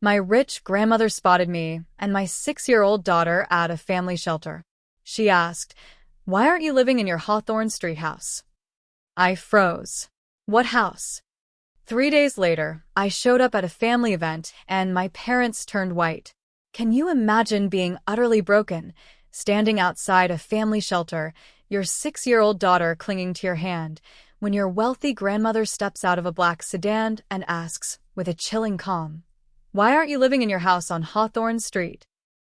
My rich grandmother spotted me and my 6-year-old daughter at a family shelter. She asked, "Why aren't you living in your Hawthorne Street house?" I froze. What house? 3 days later, I showed up at a family event and my parents turned white. Can you imagine being utterly broken, standing outside a family shelter, your 6-year-old daughter clinging to your hand, when your wealthy grandmother steps out of a black sedan and asks, with a chilling calm, "Why aren't you living in your house on Hawthorne Street?"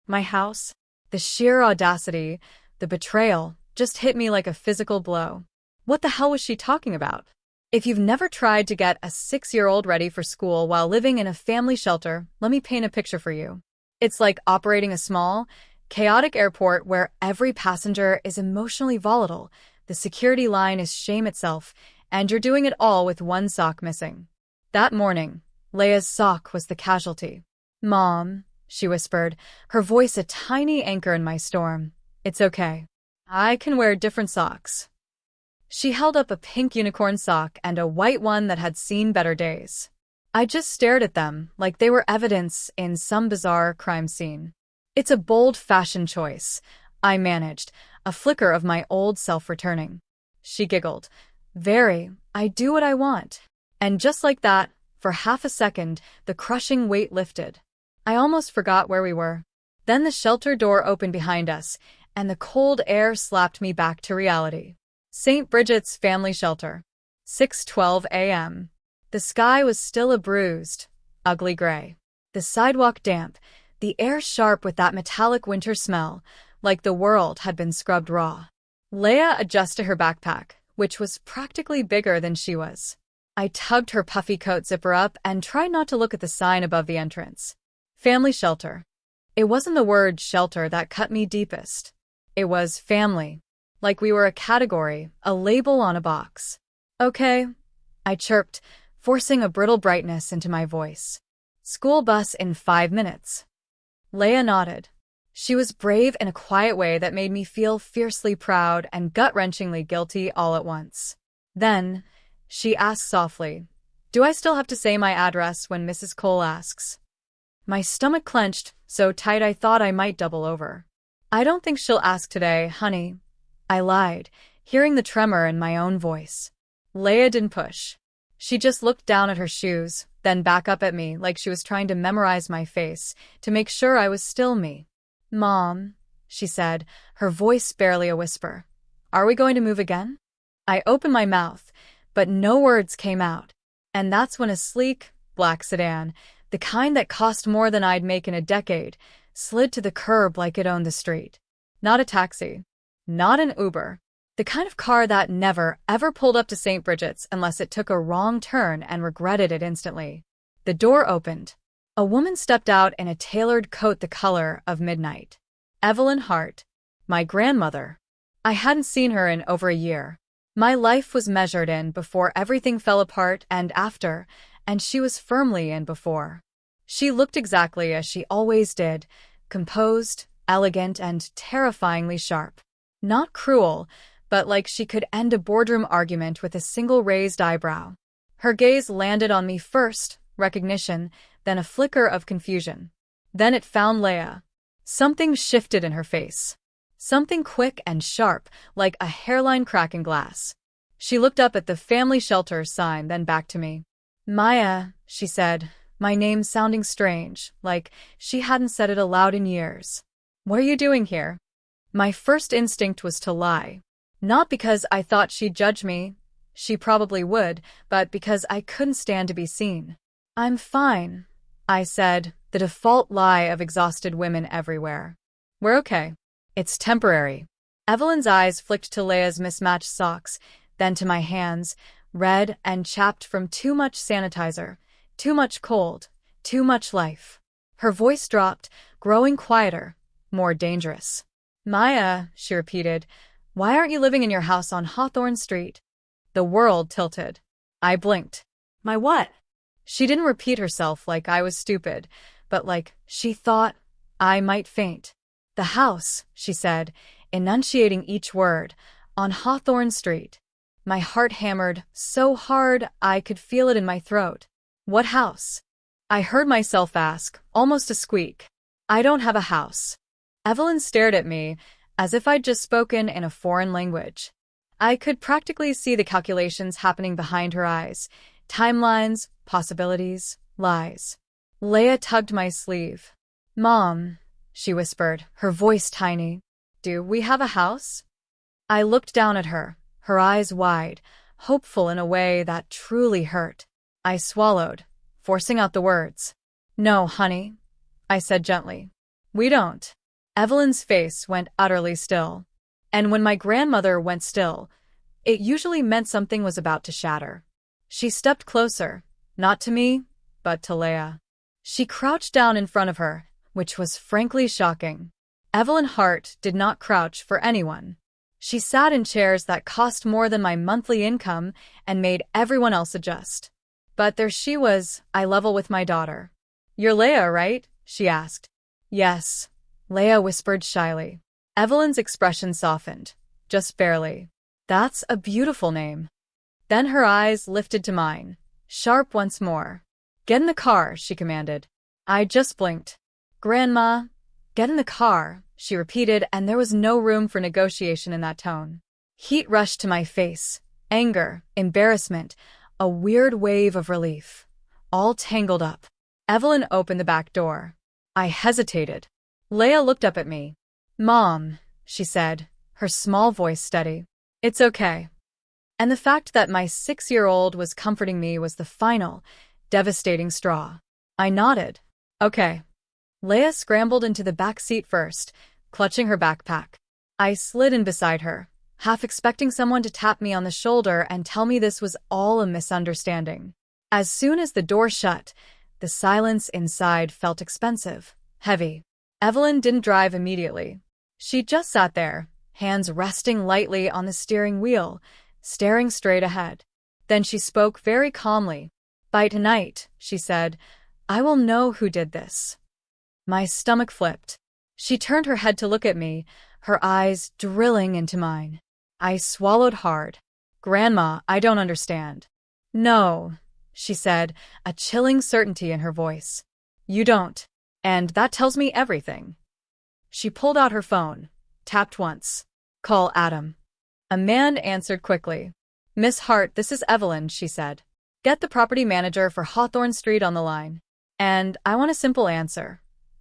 My house? The sheer audacity, the betrayal, just hit me like a physical blow. What the hell was she talking about? If you've never tried to get a 6-year-old ready for school while living in a family shelter, let me paint a picture for you. It's like operating a small, chaotic airport where every passenger is emotionally volatile, the security line is shame itself, and you're doing it all with one sock missing. That morning, Leia's sock was the casualty. "Mom," she whispered, her voice a tiny anchor in my storm. "It's okay. I can wear different socks." She held up a pink unicorn sock and a white one that had seen better days. I just stared at them like they were evidence in some bizarre crime scene. "It's a bold fashion choice," I managed, a flicker of my old self returning. She giggled. "Very. I do what I want." And just like that, for half a second, the crushing weight lifted. I almost forgot where we were. Then the shelter door opened behind us, and the cold air slapped me back to reality. St. Bridget's Family Shelter. 6:12 a.m. The sky was still a bruised, ugly gray. The sidewalk damp, the air sharp with that metallic winter smell, like the world had been scrubbed raw. Leia adjusted her backpack, which was practically bigger than she was. I tugged her puffy coat zipper up and tried not to look at the sign above the entrance. Family Shelter. It wasn't the word shelter that cut me deepest. It was family. Like we were a category, a label on a box. "Okay," I chirped, forcing a brittle brightness into my voice. "School bus in 5 minutes." Leia nodded. She was brave in a quiet way that made me feel fiercely proud and gut-wrenchingly guilty all at once. Then, she asked softly, "Do I still have to say my address when Mrs. Cole asks?" My stomach clenched, so tight I thought I might double over. "I don't think she'll ask today, honey," I lied, hearing the tremor in my own voice. Leia didn't push. She just looked down at her shoes, then back up at me like she was trying to memorize my face, to make sure I was still me. "Mom," she said, her voice barely a whisper, "are we going to move again?" I opened my mouth, but no words came out. And that's when a sleek, black sedan, the kind that cost more than I'd make in a decade, slid to the curb like it owned the street. Not a taxi. Not an Uber. The kind of car that never, ever pulled up to St. Bridget's unless it took a wrong turn and regretted it instantly. The door opened. A woman stepped out in a tailored coat the color of midnight. Evelyn Hart. My grandmother. I hadn't seen her in over a year. My life was measured in before everything fell apart and after, and she was firmly in before. She looked exactly as she always did, composed, elegant, and terrifyingly sharp. Not cruel, but like she could end a boardroom argument with a single raised eyebrow. Her gaze landed on me first, recognition, then a flicker of confusion. Then it found Leia. Something shifted in her face. Something quick and sharp, like a hairline crack in glass. She looked up at the family shelter sign, then back to me. "Maya," she said, my name sounding strange, like she hadn't said it aloud in years. "What are you doing here?" My first instinct was to lie. Not because I thought she'd judge me. She probably would, but because I couldn't stand to be seen. "I'm fine," I said, the default lie of exhausted women everywhere. "We're okay. It's temporary." Evelyn's eyes flicked to Leia's mismatched socks, then to my hands, red and chapped from too much sanitizer, too much cold, too much life. Her voice dropped, growing quieter, more dangerous. "Maya," she repeated, "why aren't you living in your house on Hawthorne Street?" The world tilted. I blinked. "My what?" She didn't repeat herself like I was stupid, but like she thought I might faint. "The house," she said, enunciating each word, "on Hawthorne Street." My heart hammered so hard I could feel it in my throat. "What house?" I heard myself ask, almost a squeak. I don't have a house. Evelyn stared at me, as if I'd just spoken in a foreign language. I could practically see the calculations happening behind her eyes. Timelines, possibilities, lies. Leia tugged my sleeve. Mom, she whispered, her voice tiny. Do we have a house? I looked down at her, her eyes wide, hopeful in a way that truly hurt. I swallowed, forcing out the words. No, honey, I said gently. We don't. Evelyn's face went utterly still. And when my grandmother went still, it usually meant something was about to shatter. She stepped closer, not to me, but to Leia. She crouched down in front of her, which was frankly shocking. Evelyn Hart did not crouch for anyone. She sat in chairs that cost more than my monthly income and made everyone else adjust. But there she was, eye level with my daughter. You're Leia, right? She asked. Yes, Leia whispered shyly. Evelyn's expression softened, just barely. That's a beautiful name. Then her eyes lifted to mine, sharp once more. Get in the car, she commanded. I just blinked. Grandma, get in the car, she repeated, and there was no room for negotiation in that tone. Heat rushed to my face, anger, embarrassment, a weird wave of relief, all tangled up. Evelyn opened the back door. I hesitated. Leia looked up at me. Mom, she said, her small voice steady. It's okay. And the fact that my 6-year-old was comforting me was the final, devastating straw. I nodded. Okay. Leia scrambled into the back seat first, clutching her backpack. I slid in beside her, half expecting someone to tap me on the shoulder and tell me this was all a misunderstanding. As soon as the door shut, the silence inside felt expensive, heavy. Evelyn didn't drive immediately. She just sat there, hands resting lightly on the steering wheel, staring straight ahead. Then she spoke very calmly. By tonight, she said, I will know who did this. My stomach flipped. She turned her head to look at me, her eyes drilling into mine. I swallowed hard. Grandma, I don't understand. No, she said, a chilling certainty in her voice. You don't. And that tells me everything. She pulled out her phone, tapped once. Call Adam. A man answered quickly. Miss Hart, this is Evelyn, she said. Get the property manager for Hawthorne Street on the line. And I want a simple answer.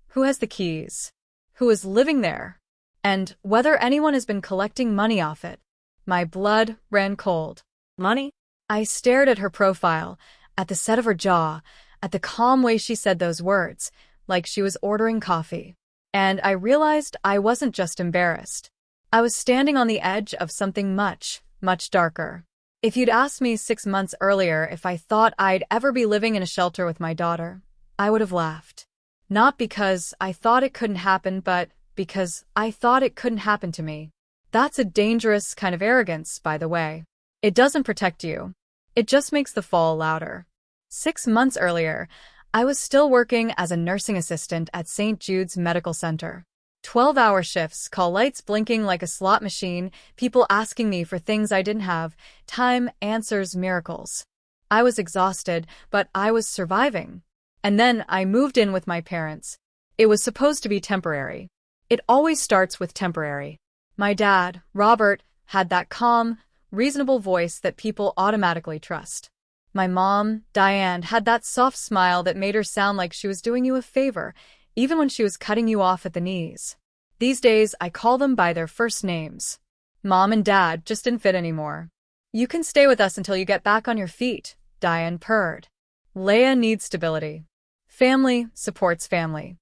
Who has the keys? Who is living there? And whether anyone has been collecting money off it. My blood ran cold. Money? I stared at her profile, at the set of her jaw, at the calm way she said those words, like she was ordering coffee. And I realized I wasn't just embarrassed. I was standing on the edge of something much, much darker. If you'd asked me 6 months earlier if I thought I'd ever be living in a shelter with my daughter, I would have laughed. Not because I thought it couldn't happen, but because I thought it couldn't happen to me. That's a dangerous kind of arrogance, by the way. It doesn't protect you. It just makes the fall louder. 6 months earlier, I was still working as a nursing assistant at St. Jude's Medical Center. 12-hour shifts, call lights blinking like a slot machine, people asking me for things I didn't have, time, answers, miracles. I was exhausted, but I was surviving. And then I moved in with my parents. It was supposed to be temporary. It always starts with temporary. My dad, Robert, had that calm, reasonable voice that people automatically trust. My mom, Diane, had that soft smile that made her sound like she was doing you a favor, even when she was cutting you off at the knees. These days, I call them by their first names. Mom and Dad just didn't fit anymore. You can stay with us until you get back on your feet, Diane purred. Leia needs stability. Family supports family.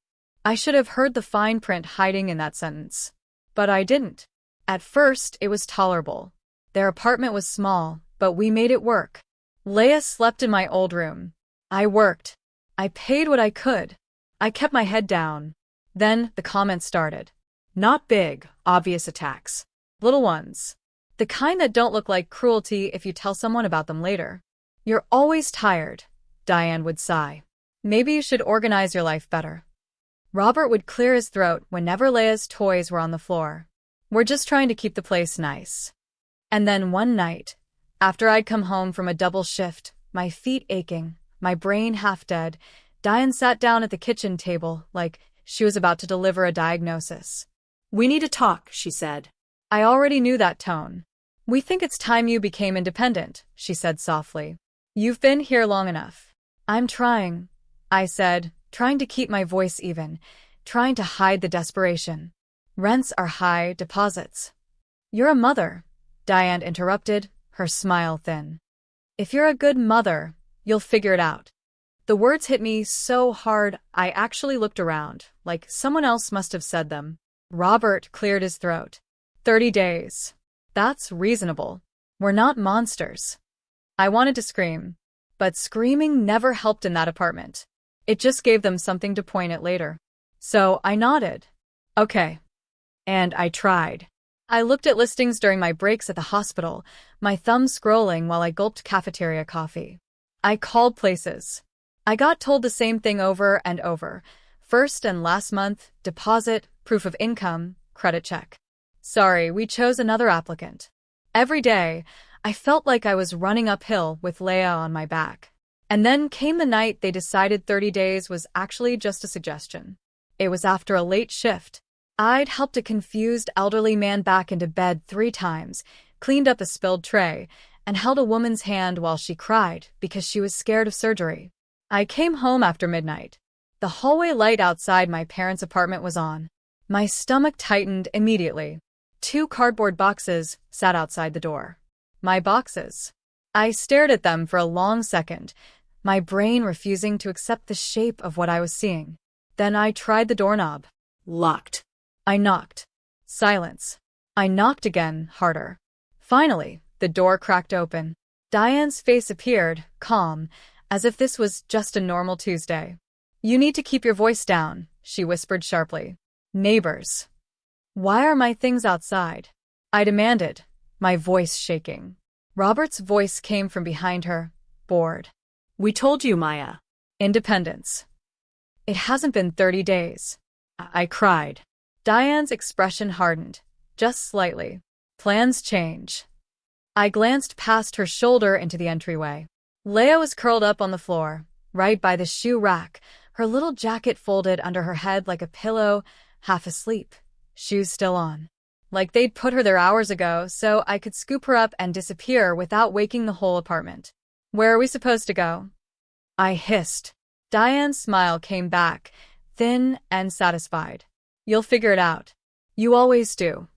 I should have heard the fine print hiding in that sentence. But I didn't. At first, it was tolerable. Their apartment was small, but we made it work. Leia slept in my old room. I worked. I paid what I could. I kept my head down. Then the comments started. Not big, obvious attacks. Little ones. The kind that don't look like cruelty if you tell someone about them later. You're always tired, Diane would sigh. Maybe you should organize your life better. Robert would clear his throat whenever Leia's toys were on the floor. We're just trying to keep the place nice. And then one night, after I'd come home from a double shift, my feet aching, my brain half dead, Diane sat down at the kitchen table like she was about to deliver a diagnosis. "We need to talk," she said. I already knew that tone. "We think it's time you became independent," she said softly. "You've been here long enough." "I'm trying," I said, trying to keep my voice even, trying to hide the desperation. "Rents are high, deposits." "You're a mother," Diane interrupted, her smile thin. "If you're a good mother, you'll figure it out." The words hit me so hard I actually looked around, like someone else must have said them. Robert cleared his throat. 30 days. That's reasonable. We're not monsters. I wanted to scream, but screaming never helped in that apartment. It just gave them something to point at later. So I nodded. Okay. And I tried. I looked at listings during my breaks at the hospital, my thumb scrolling while I gulped cafeteria coffee. I called places. I got told the same thing over and over. First and last month, deposit, proof of income, credit check. Sorry, we chose another applicant. Every day, I felt like I was running uphill with Leah on my back. And then came the night they decided 30 days was actually just a suggestion. It was after a late shift. I'd helped a confused elderly man back into bed 3 times, cleaned up a spilled tray, and held a woman's hand while she cried because she was scared of surgery. I came home after midnight. The hallway light outside my parents' apartment was on. My stomach tightened immediately. 2 cardboard boxes sat outside the door. My boxes. I stared at them for a long second, my brain refusing to accept the shape of what I was seeing. Then I tried the doorknob. Locked. I knocked. Silence. I knocked again, harder. Finally, the door cracked open. Diane's face appeared, calm, as if this was just a normal Tuesday. "You need to keep your voice down," she whispered sharply. "Neighbors." "Why are my things outside?" I demanded, my voice shaking. Robert's voice came from behind her, bored. "We told you, Maya." Independence. "It hasn't been 30 days. I cried. Diane's expression hardened, just slightly. "Plans change." I glanced past her shoulder into the entryway. Leah was curled up on the floor, right by the shoe rack, her little jacket folded under her head like a pillow, half asleep, shoes still on. Like they'd put her there hours ago, so I could scoop her up and disappear without waking the whole apartment. "Where are we supposed to go?" I hissed. Diane's smile came back, thin and satisfied. "You'll figure it out. You always do."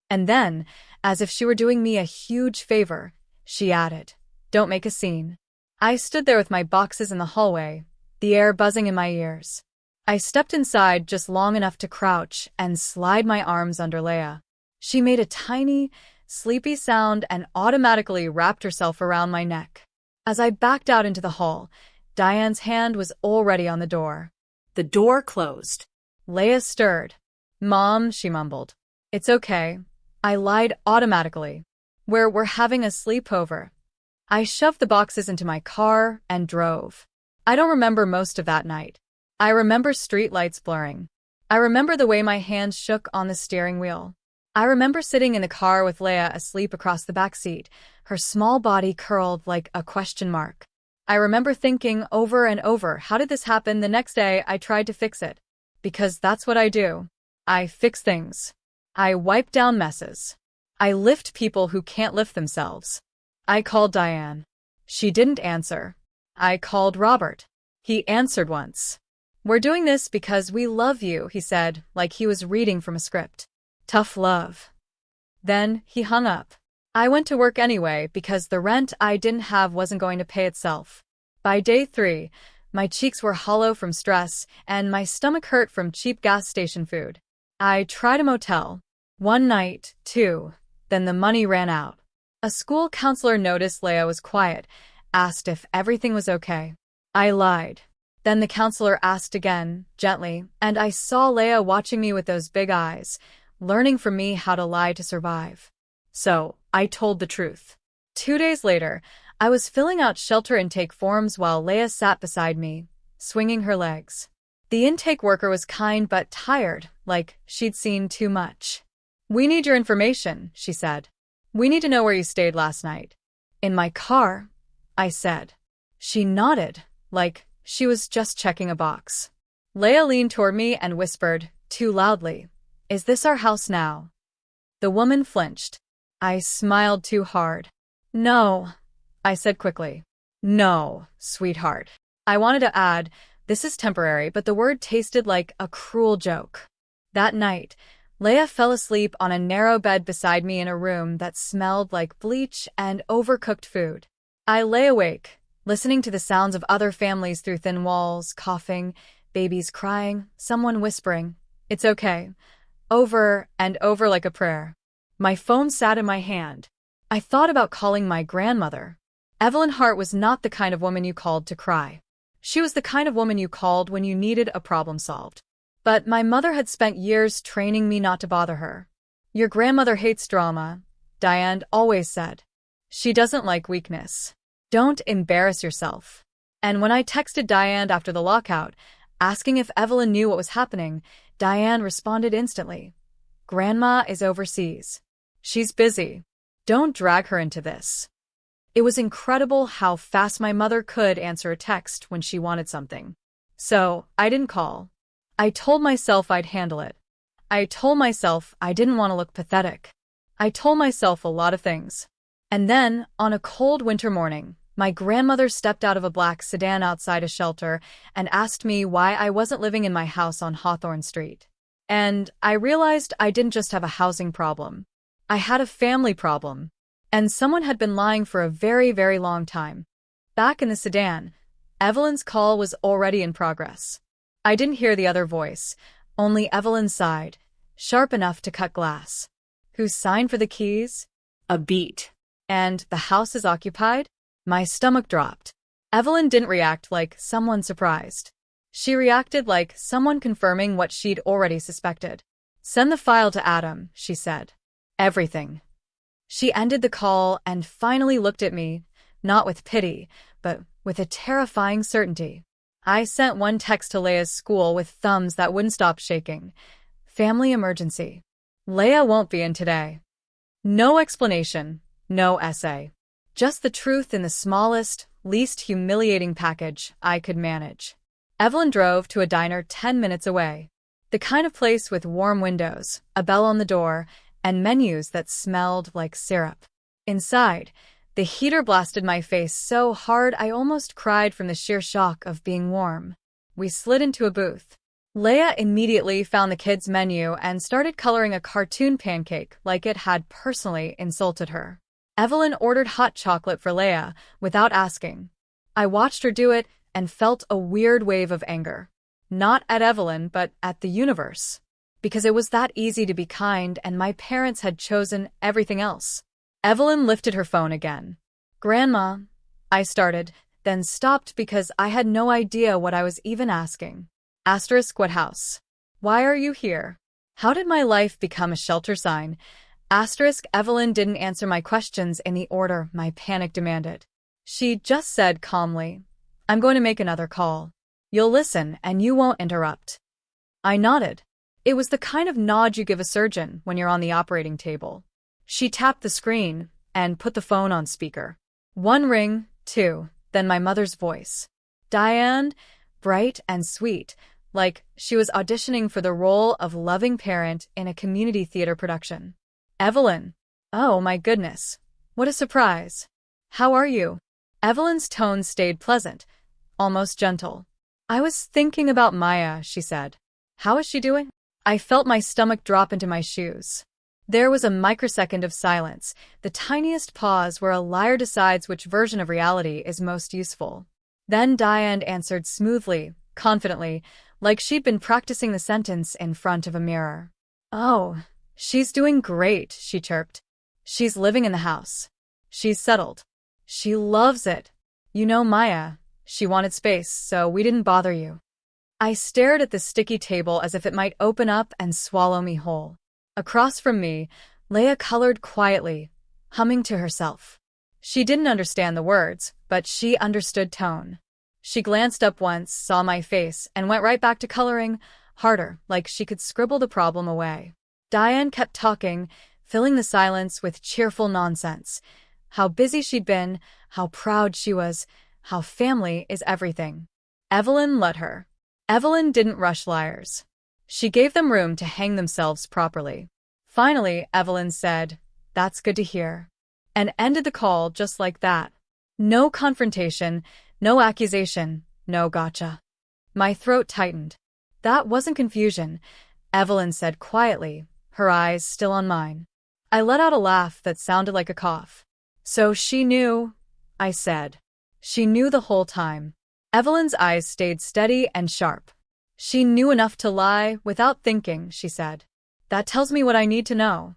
And then, as if she were doing me a huge favor, she added, "Don't make a scene." I stood there with my boxes in the hallway, the air buzzing in my ears. I stepped inside just long enough to crouch and slide my arms under Leah. She made a tiny, sleepy sound and automatically wrapped herself around my neck. As I backed out into the hall, Diane's hand was already on the door. The door closed. Leah stirred. "Mom," she mumbled. "It's okay." I lied automatically. We're having a sleepover." I shoved the boxes into my car and drove. I don't remember most of that night. I remember streetlights blurring. I remember the way my hands shook on the steering wheel. I remember sitting in the car with Leah asleep across the back seat, her small body curled like a question mark. I remember thinking over and over, how did this happen? The next day, I tried to fix it. Because that's what I do. I fix things. I wipe down messes. I lift people who can't lift themselves. I called Diane. She didn't answer. I called Robert. He answered once. "We're doing this because we love you," he said, like he was reading from a script. Tough love. Then he hung up. I went to work anyway because the rent I didn't have wasn't going to pay itself. By day 3, my cheeks were hollow from stress and my stomach hurt from cheap gas station food. I tried a motel. 1 night, 2, then the money ran out. A school counselor noticed Leah was quiet, asked if everything was okay. I lied. Then the counselor asked again, gently, and I saw Leah watching me with those big eyes, learning from me how to lie to survive. So, I told the truth. 2 days later, I was filling out shelter intake forms while Leah sat beside me, swinging her legs. The intake worker was kind but tired, like she'd seen too much. "We need your information," she said. "We need to know where you stayed last night." "In my car," I said. She nodded, like She was just checking a box. Leia leaned toward me and whispered, too loudly, "Is this our house now?" The woman flinched. I smiled too hard. "No," I said quickly. "No, sweetheart." I wanted to add, "This is temporary," but the word tasted like a cruel joke. That night, Leia fell asleep on a narrow bed beside me in a room that smelled like bleach and overcooked food. I lay awake, listening to the sounds of other families through thin walls, coughing, babies crying, someone whispering, "It's okay," over and over like a prayer. My phone sat in my hand. I thought about calling my grandmother. Evelyn Hart was not the kind of woman you called to cry. She was the kind of woman you called when you needed a problem solved. But my mother had spent years training me not to bother her. "Your grandmother hates drama," Diane always said. "She doesn't like weakness. Don't embarrass yourself." And when I texted Diane after the lockout, asking if Evelyn knew what was happening, Diane responded instantly. "Grandma is overseas. She's busy. Don't drag her into this." It was incredible how fast my mother could answer a text when she wanted something. So, I didn't call. I told myself I'd handle it. I told myself I didn't want to look pathetic. I told myself a lot of things. And then, on a cold winter morning, my grandmother stepped out of a black sedan outside a shelter and asked me why I wasn't living in my house on Hawthorne Street. And I realized I didn't just have a housing problem. I had a family problem. And someone had been lying for a very, very long time. Back in the sedan, Evelyn's call was already in progress. I didn't hear the other voice, only Evelyn's side, sharp enough to cut glass. "Who's signed for the keys?" A beat. "And the house is occupied?" My stomach dropped. Evelyn didn't react like someone surprised. She reacted like someone confirming what she'd already suspected. "Send the file to Adam," she said. "Everything." She ended the call and finally looked at me, not with pity, but with a terrifying certainty. I sent one text to Leia's school with thumbs that wouldn't stop shaking. "Family emergency. Leia won't be in today." No explanation, no essay. Just the truth in the smallest, least humiliating package I could manage. Evelyn drove to a diner 10 minutes away. The kind of place with warm windows, a bell on the door, and menus that smelled like syrup. Inside, the heater blasted my face so hard I almost cried from the sheer shock of being warm. We slid into a booth. Leia immediately found the kids' menu and started coloring a cartoon pancake like it had personally insulted her. Evelyn ordered hot chocolate for Leia without asking. I watched her do it and felt a weird wave of anger. Not at Evelyn, but at the universe. Because it was that easy to be kind and my parents had chosen everything else. Evelyn lifted her phone again. "Grandma," I started, then stopped because I had no idea what I was even asking. What house? Why are you here? How did my life become a shelter sign? Evelyn didn't answer my questions in the order my panic demanded. She just said calmly, "I'm going to make another call. You'll listen and you won't interrupt." I nodded. It was the kind of nod you give a surgeon when you're on the operating table. She tapped the screen and put the phone on speaker. One ring, two, then my mother's voice. Diane, bright and sweet, like she was auditioning for the role of loving parent in a community theater production. "Evelyn." "Oh my goodness. What a surprise. How are you?" Evelyn's tone stayed pleasant, almost gentle. "I was thinking about Maya," she said. "How is she doing?" I felt my stomach drop into my shoes. There was a microsecond of silence, the tiniest pause where a liar decides which version of reality is most useful. Then Diane answered smoothly, confidently, like she'd been practicing the sentence in front of a mirror. "Oh, she's doing great," she chirped. "She's living in the house. She's settled. She loves it. You know Maya, she wanted space, so we didn't bother you." I stared at the sticky table as if it might open up and swallow me whole. Across from me, Leia colored quietly, humming to herself. She didn't understand the words, but she understood tone. She glanced up once, saw my face, and went right back to coloring, harder, like she could scribble the problem away. Diane kept talking, filling the silence with cheerful nonsense. How busy she'd been, how proud she was, how family is everything. Evelyn let her. Evelyn didn't rush liars. She gave them room to hang themselves properly. Finally, Evelyn said, "That's good to hear," and ended the call just like that. No confrontation, no accusation, no gotcha. My throat tightened. "That wasn't confusion," Evelyn said quietly, her eyes still on mine. I let out a laugh that sounded like a cough. "So she knew," I said. "She knew the whole time." Evelyn's eyes stayed steady and sharp. "She knew enough to lie without thinking," she said. "That tells me what I need to know."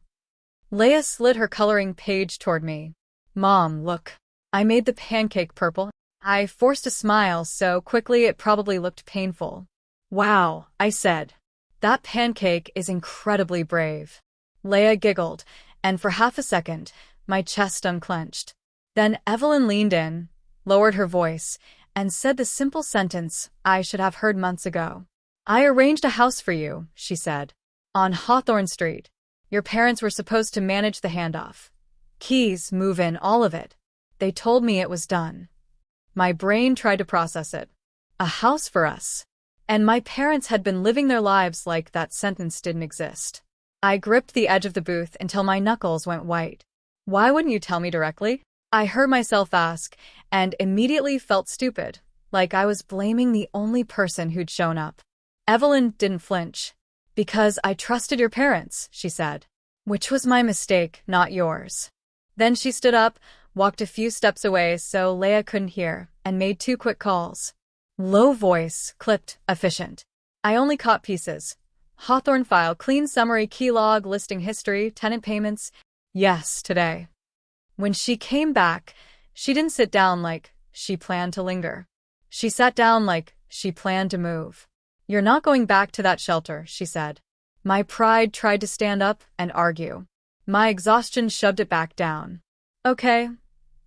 Leah slid her coloring page toward me. "Mom, look. I made the pancake purple." I forced a smile so quickly it probably looked painful. "Wow," I said. "That pancake is incredibly brave." Leah giggled, and for half a second, my chest unclenched. Then Evelyn leaned in, lowered her voice, and said the simple sentence I should have heard months ago. "I arranged a house for you," she said. "On Hawthorne Street. Your parents were supposed to manage the handoff. Keys, move-in, all of it. They told me it was done." My brain tried to process it. A house for us. And my parents had been living their lives like that sentence didn't exist. I gripped the edge of the booth until my knuckles went white. "Why wouldn't you tell me directly?" I heard myself ask, and immediately felt stupid, like I was blaming the only person who'd shown up. Evelyn didn't flinch. "Because I trusted your parents," she said. "Which was my mistake, not yours." Then she stood up, walked a few steps away so Leah couldn't hear, and made 2 quick calls. Low voice, clipped, efficient. I only caught pieces. "Hawthorne file, clean summary, key log, listing history, tenant payments. Yes, today." When she came back, she didn't sit down like she planned to linger. She sat down like she planned to move. "You're not going back to that shelter," she said. My pride tried to stand up and argue. My exhaustion shoved it back down. "Okay,"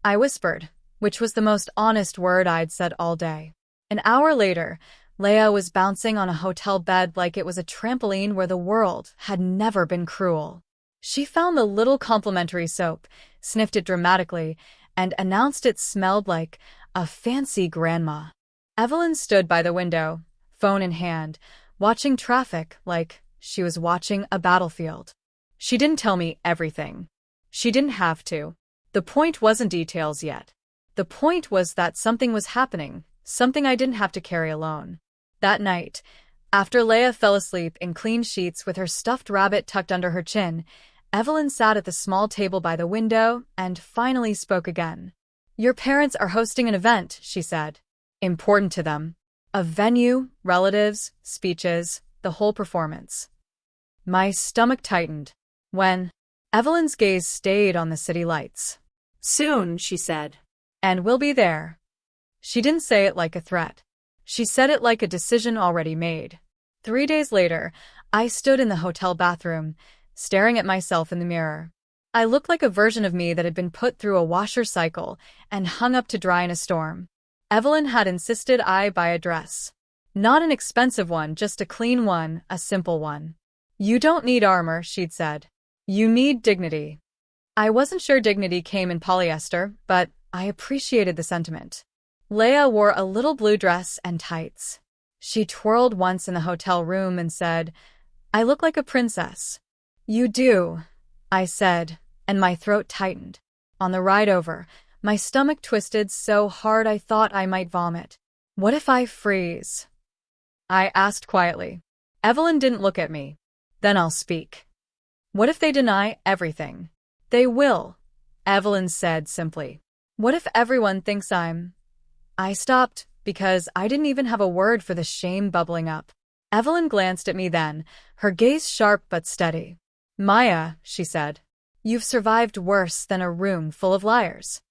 I whispered, which was the most honest word I'd said all day. An hour later, Leah was bouncing on a hotel bed like it was a trampoline where the world had never been cruel. She found the little complimentary soap, sniffed it dramatically, and announced it smelled like a fancy grandma. Evelyn stood by the window, phone in hand, watching traffic like she was watching a battlefield. She didn't tell me everything. She didn't have to. The point wasn't details yet. The point was that something was happening, something I didn't have to carry alone. That night, after Leah fell asleep in clean sheets with her stuffed rabbit tucked under her chin, Evelyn sat at the small table by the window and finally spoke again. "Your parents are hosting an event," she said. "Important to them. A venue, relatives, speeches, the whole performance." My stomach tightened. When Evelyn's gaze stayed on the city lights. "Soon," she said. "And we'll be there." She didn't say it like a threat. She said it like a decision already made. 3 days later, I stood in the hotel bathroom, staring at myself in the mirror. I looked like a version of me that had been put through a washer cycle and hung up to dry in a storm. Evelyn had insisted I buy a dress. Not an expensive one, just a clean one, a simple one. "You don't need armor," she'd said. "You need dignity." I wasn't sure dignity came in polyester, but I appreciated the sentiment. Leah wore a little blue dress and tights. She twirled once in the hotel room and said, "I look like a princess." "You do," I said, and my throat tightened. On the ride over, my stomach twisted so hard I thought I might vomit. "What if I freeze?" I asked quietly. Evelyn didn't look at me. "Then I'll speak." "What if they deny everything?" "They will," Evelyn said simply. "What if everyone thinks I'm—" I stopped because I didn't even have a word for the shame bubbling up. Evelyn glanced at me then, her gaze sharp but steady. "Maya," she said, "you've survived worse than a room full of liars."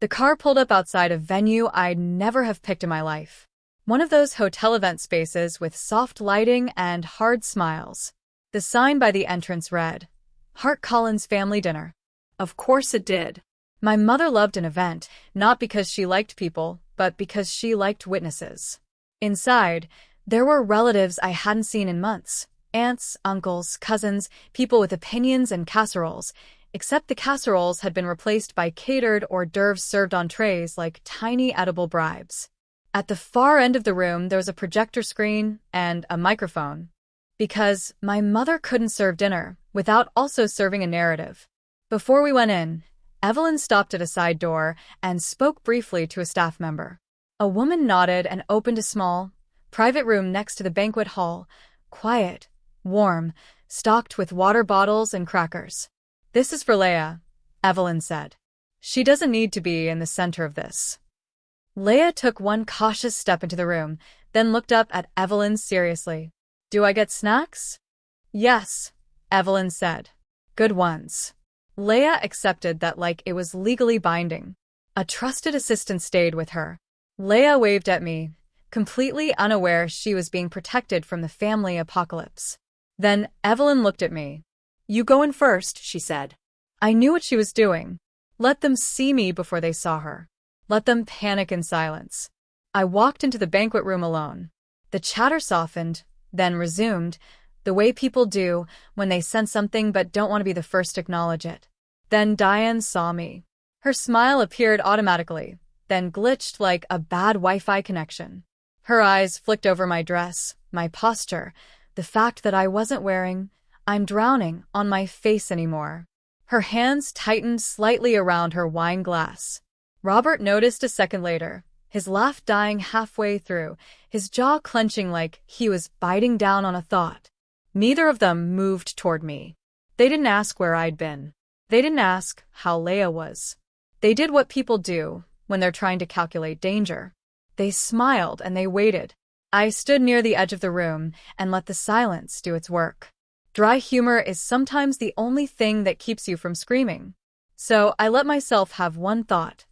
The car pulled up outside a venue I'd never have picked in my life. One of those hotel event spaces with soft lighting and hard smiles. The sign by the entrance read, "Hart Collins Family Dinner." Of course it did. My mother loved an event, not because she liked people, but because she liked witnesses. Inside, there were relatives I hadn't seen in months. Aunts, uncles, cousins, people with opinions and casseroles, except the casseroles had been replaced by catered hors d'oeuvres served on trays like tiny edible bribes. At the far end of the room, there was a projector screen and a microphone. Because my mother couldn't serve dinner without also serving a narrative. Before we went in, Evelyn stopped at a side door and spoke briefly to a staff member. A woman nodded and opened a small, private room next to the banquet hall, quiet, warm, stocked with water bottles and crackers. "This is for Leia," Evelyn said. "She doesn't need to be in the center of this." Leia took one cautious step into the room, then looked up at Evelyn seriously. "Do I get snacks?" "Yes," Evelyn said. "Good ones." Leia accepted that like it was legally binding. A trusted assistant stayed with her. Leia waved at me, completely unaware she was being protected from the family apocalypse. Then Evelyn looked at me. "You go in first," she said. I knew what she was doing. Let them see me before they saw her. Let them panic in silence. I walked into the banquet room alone. The chatter softened, then resumed, the way people do when they sense something but don't want to be the first to acknowledge it. Then Diane saw me. Her smile appeared automatically, then glitched like a bad Wi-Fi connection. Her eyes flicked over my dress, my posture, the fact that I wasn't wearing "I'm drowning" on my face anymore. Her hands tightened slightly around her wine glass. Robert noticed a second later, his laugh dying halfway through, his jaw clenching like he was biting down on a thought. Neither of them moved toward me. They didn't ask where I'd been. They didn't ask how Leia was. They did what people do when they're trying to calculate danger. They smiled and they waited. I stood near the edge of the room and let the silence do its work. Dry humor is sometimes the only thing that keeps you from screaming. So I let myself have one thought.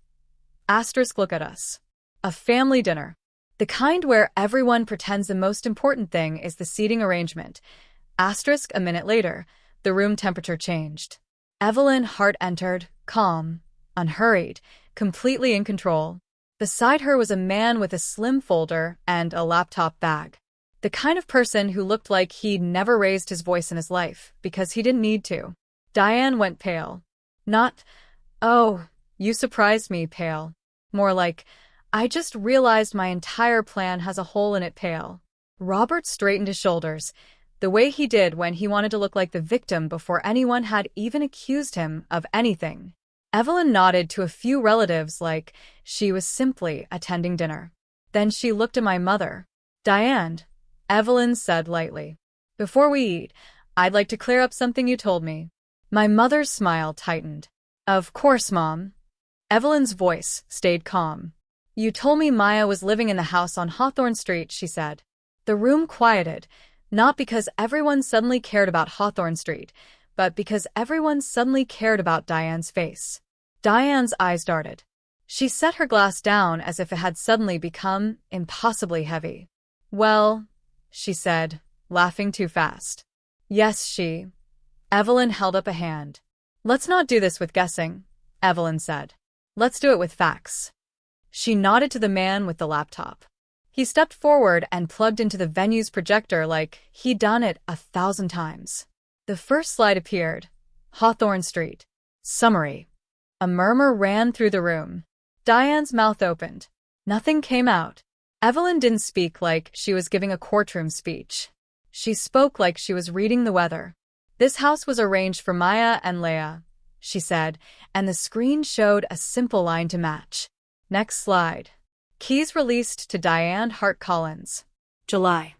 Asterisk, look at us. A family dinner. The kind where everyone pretends the most important thing is the seating arrangement. Asterisk, a minute later, the room temperature changed. Evelyn Hart entered, calm, unhurried, completely in control. Beside her was a man with a slim folder and a laptop bag. The kind of person who looked like he'd never raised his voice in his life, because he didn't need to. Diane went pale. Not, "Oh, you surprised me," pale. More like, "I just realized my entire plan has a hole in it," pale. Robert straightened his shoulders, the way he did when he wanted to look like the victim before anyone had even accused him of anything. Evelyn nodded to a few relatives like she was simply attending dinner. Then she looked at my mother. "Diane," Evelyn said lightly, "before we eat, I'd like to clear up something you told me." My mother's smile tightened. "Of course, Mom." Evelyn's voice stayed calm. "You told me Maya was living in the house on Hawthorne Street," she said. The room quieted, not because everyone suddenly cared about Hawthorne Street, but because everyone suddenly cared about Diane's face. Diane's eyes darted. She set her glass down as if it had suddenly become impossibly heavy. "Well," she said, laughing too fast. "Yes, she." Evelyn held up a hand. "Let's not do this with guessing," Evelyn said. "Let's do it with facts." She nodded to the man with the laptop. He stepped forward and plugged into the venue's projector like he'd done it 1,000 times. The first slide appeared. Hawthorne Street. Summary. A murmur ran through the room. Diane's mouth opened. Nothing came out. Evelyn didn't speak like she was giving a courtroom speech. She spoke like she was reading the weather. "This house was arranged for Maya and Leia," she said, and the screen showed a simple line to match. Next slide. "Keys released to Diane Hart Collins. July."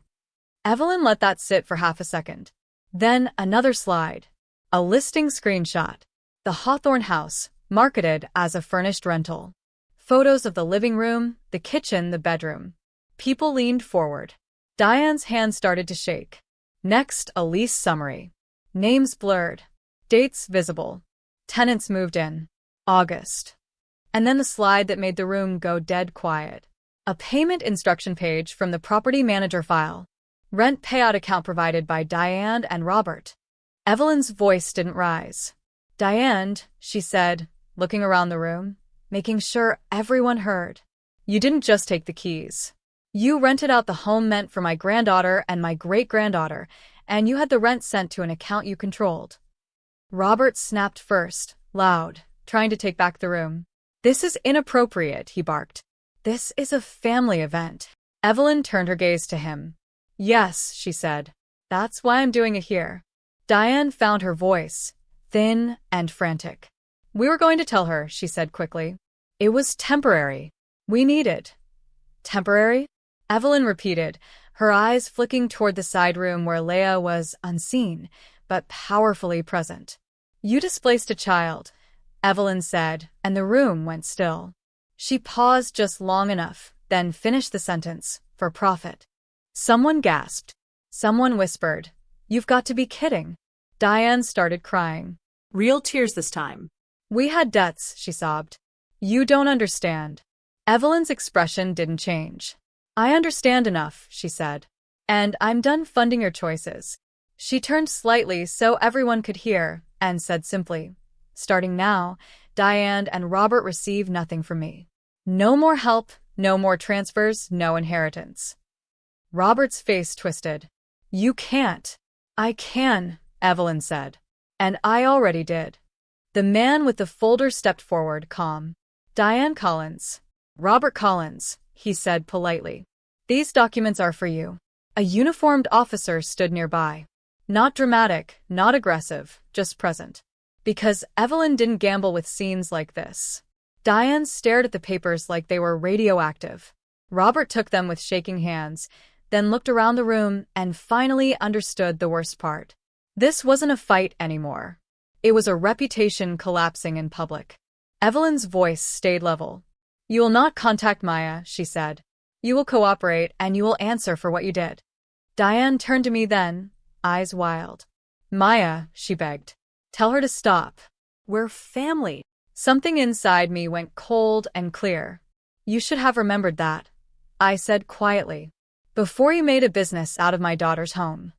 Evelyn let that sit for half a second. Then another slide. A listing screenshot. The Hawthorne House, marketed as a furnished rental. Photos of the living room, the kitchen, the bedroom. People leaned forward. Diane's hand started to shake. Next, a lease summary. Names blurred. Dates visible. Tenants moved in. August. And then the slide that made the room go dead quiet. A payment instruction page from the property manager file. Rent payout account provided by Diane and Robert. Evelyn's voice didn't rise. "Diane," she said, looking around the room, making sure everyone heard. "You didn't just take the keys. You rented out the home meant for my granddaughter and my great-granddaughter, and you had the rent sent to an account you controlled." Robert snapped first, loud, trying to take back the room. "This is inappropriate," he barked. This is a family event. Evelyn turned her gaze to him. Yes, she said. That's why I'm doing it here. Diane found her voice, thin and frantic. We were going to tell her, she said quickly. It was temporary. We need it. Temporary? Evelyn repeated, her eyes flicking toward the side room where Leah was unseen, but powerfully present. You displaced a child, Evelyn said, and the room went still. She paused just long enough, then finished the sentence, for profit. Someone gasped. Someone whispered, You've got to be kidding. Diane started crying. Real tears this time. We had debts, she sobbed. You don't understand. Evelyn's expression didn't change. I understand enough, she said. And I'm done funding your choices. She turned slightly so everyone could hear, and said simply, Starting now, Diane and Robert receive nothing from me. No more help, no more transfers, no inheritance. Robert's face twisted. You can't. I can, Evelyn said. And I already did. The man with the folder stepped forward, calm. Diane Collins. Robert Collins, he said politely. These documents are for you. A uniformed officer stood nearby. Not dramatic, not aggressive, just present. Because Evelyn didn't gamble with scenes like this. Diane stared at the papers like they were radioactive. Robert took them with shaking hands, then looked around the room and finally understood the worst part. This wasn't a fight anymore. It was a reputation collapsing in public. Evelyn's voice stayed level. You will not contact Maya, she said. You will cooperate and you will answer for what you did. Diane turned to me then, eyes wild. Maya, she begged. Tell her to stop. We're family. Something inside me went cold and clear. You should have remembered that, I said quietly, before you made a business out of my daughter's home.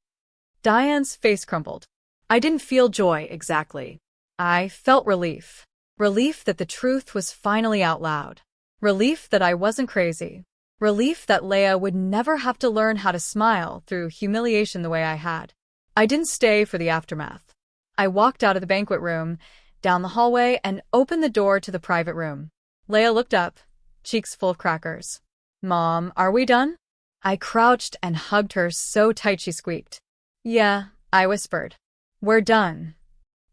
Diane's face crumpled. I didn't feel joy exactly. I felt relief. Relief that the truth was finally out loud. Relief that I wasn't crazy. Relief that Leah would never have to learn how to smile through humiliation the way I had. I didn't stay for the aftermath. I walked out of the banquet room, down the hallway, and opened the door to the private room. Leah looked up, cheeks full of crackers. Mom, are we done? I crouched and hugged her so tight she squeaked. Yeah, I whispered. We're done.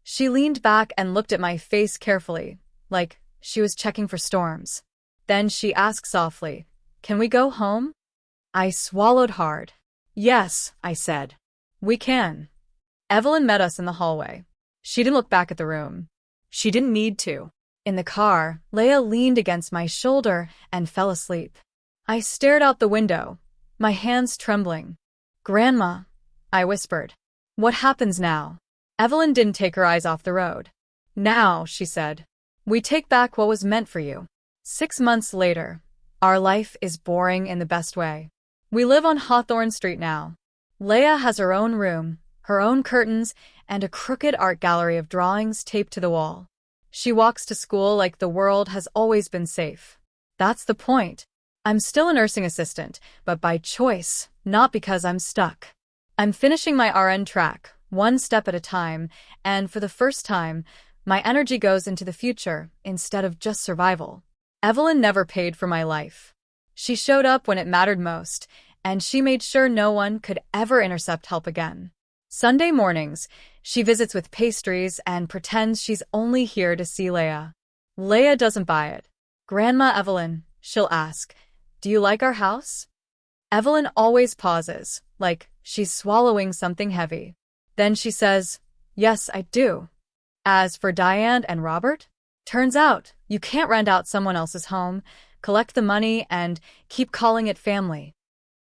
She leaned back and looked at my face carefully, like she was checking for storms. Then she asked softly, Can we go home? I swallowed hard. Yes, I said. We can. Evelyn met us in the hallway. She didn't look back at the room. She didn't need to. In the car, Leah leaned against my shoulder and fell asleep. I stared out the window, my hands trembling. Grandma, I whispered. What happens now? Evelyn didn't take her eyes off the road. Now, she said, we take back what was meant for you. 6 months later, our life is boring in the best way. We live on Hawthorne Street now. Leah has her own room, her own curtains, and a crooked art gallery of drawings taped to the wall. She walks to school like the world has always been safe. That's the point. I'm still a nursing assistant, but by choice, not because I'm stuck. I'm finishing my RN track, one step at a time, and for the first time, my energy goes into the future instead of just survival. Evelyn never paid for my life. She showed up when it mattered most, and she made sure no one could ever intercept help again. Sunday mornings, she visits with pastries and pretends she's only here to see Leah. Leah doesn't buy it. Grandma Evelyn, she'll ask, do you like our house? Evelyn always pauses, like she's swallowing something heavy. Then she says, yes, I do. As for Diane and Robert, turns out you can't rent out someone else's home, collect the money, and keep calling it family.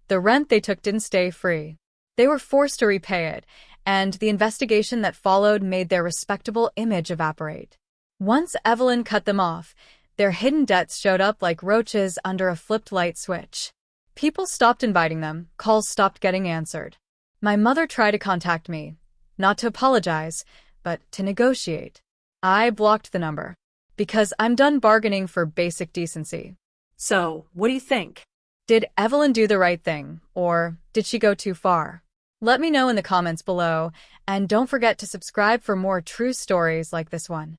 The rent they took didn't stay free. They were forced to repay it, and the investigation that followed made their respectable image evaporate. Once Evelyn cut them off, their hidden debts showed up like roaches under a flipped light switch. People stopped inviting them, calls stopped getting answered. My mother tried to contact me, not to apologize, but to negotiate. I blocked the number, because I'm done bargaining for basic decency. So, what do you think? Did Evelyn do the right thing, or did she go too far? Let me know in the comments below, and don't forget to subscribe for more true stories like this one.